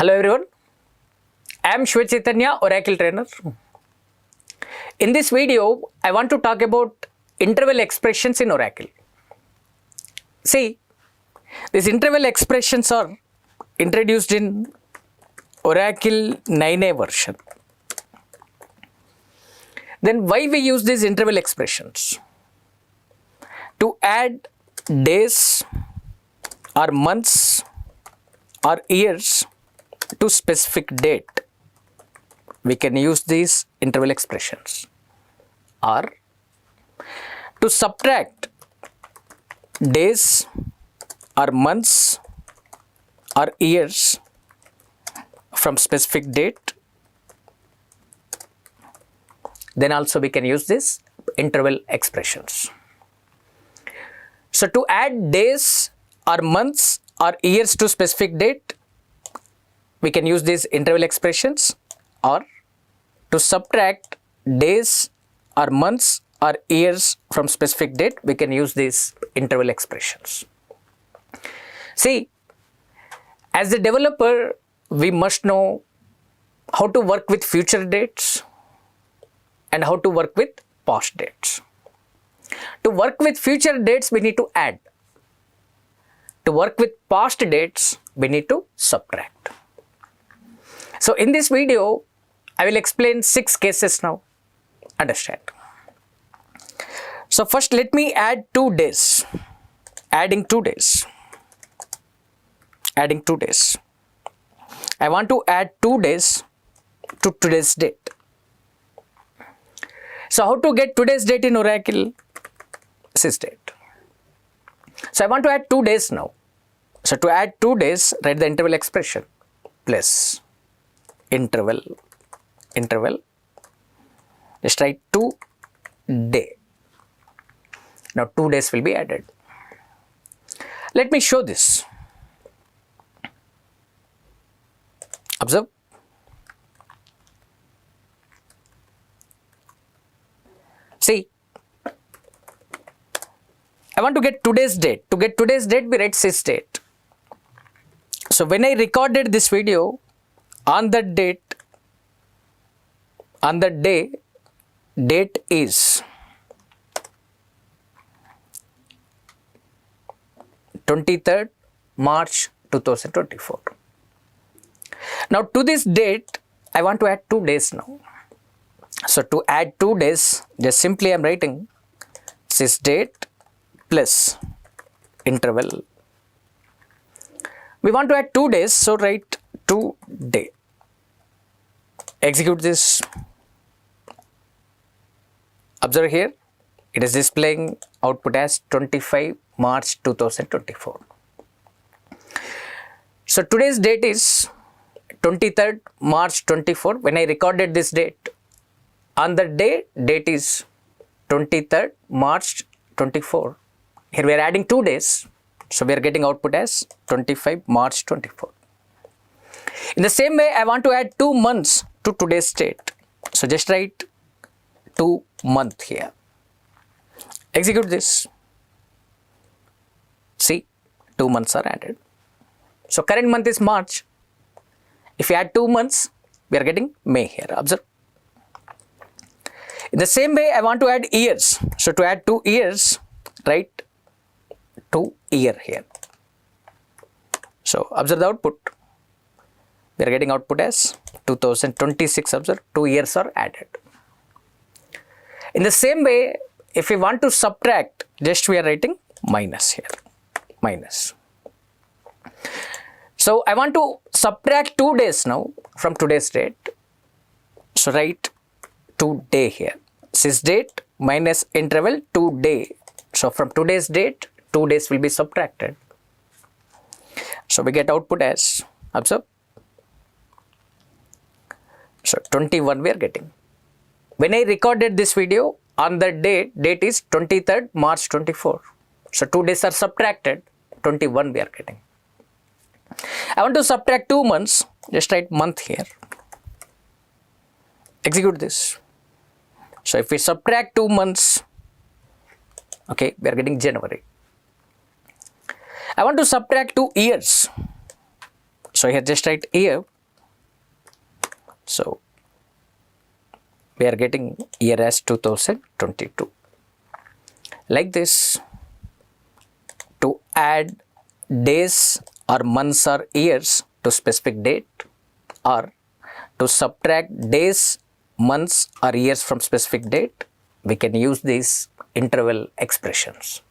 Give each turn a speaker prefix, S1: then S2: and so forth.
S1: Hello everyone, I am Chaitanya, Oracle trainer. In this video, I want to talk about interval expressions in Oracle. See, these interval expressions are introduced in Oracle 9a version. Then why we use these interval expressions? To add days or months or years to specific date, we can use these interval expressions. Or to subtract days or months or years from specific date, then also we can use these interval expressions. So to add days or months or years to specific date, we can use these interval expressions, or to subtract days or months or years from specific date, we can use these interval expressions. See, as a developer, we must know how to work with future dates and how to work with past dates. To work with future dates, we need to add. To work with past dates, we need to subtract. So in this video, I will explain 6 cases now. Understand. So first let me add 2 days. Adding 2 days. Adding 2 days. I want to add 2 days to today's date. So how to get today's date in Oracle? This date. So I want to add 2 days now. So to add 2 days, write the interval expression plus interval, just write 2 day. Now 2 days will be added. Let me show this. Observe. See, I want to get today's date. To get today's date, we write sys date. So when I recorded this video, on the date, on the day, date is 23rd March 2024. Now to this date, I want to add 2 days now. So to add 2 days, just simply I am writing sys date plus interval. We want to add 2 days, so write 2 day. Execute this. Observe here, it is displaying output as 25 March 2024. So today's date is 23rd March 24. When I recorded this date, on the day, date is 23rd March 24. Here we are adding 2 days. So we are getting output as 25 March 24. In the same way, I want to add 2 months to today's date. So just write 2 month here. Execute this. See, 2 months are added. So current month is March. If you add 2 months, we are getting May here. Observe. In the same way, I want to add years. So to add 2 years, write 2 year here. So observe the output. We are getting output as 2026. Observe, 2 years are added. In the same way, if we want to subtract, just we are writing minus here. Minus. So I want to subtract 2 days now from today's date. So write 2 day here. Sys date minus interval 2 day. So from today's date, 2 days will be subtracted. So we get output as, observe. So 21 we are getting. When I recorded this video, on the date is 23rd March 24. So 2 days are subtracted, 21 we are getting. I want to subtract 2 months, just write month here. Execute this. So if we subtract 2 months, okay, we are getting January. I want to subtract 2 years. So here just write year So we are getting year as 2022. Like this, to add days or months or years to specific date, or to subtract days, months or years from specific date, we can use these interval expressions.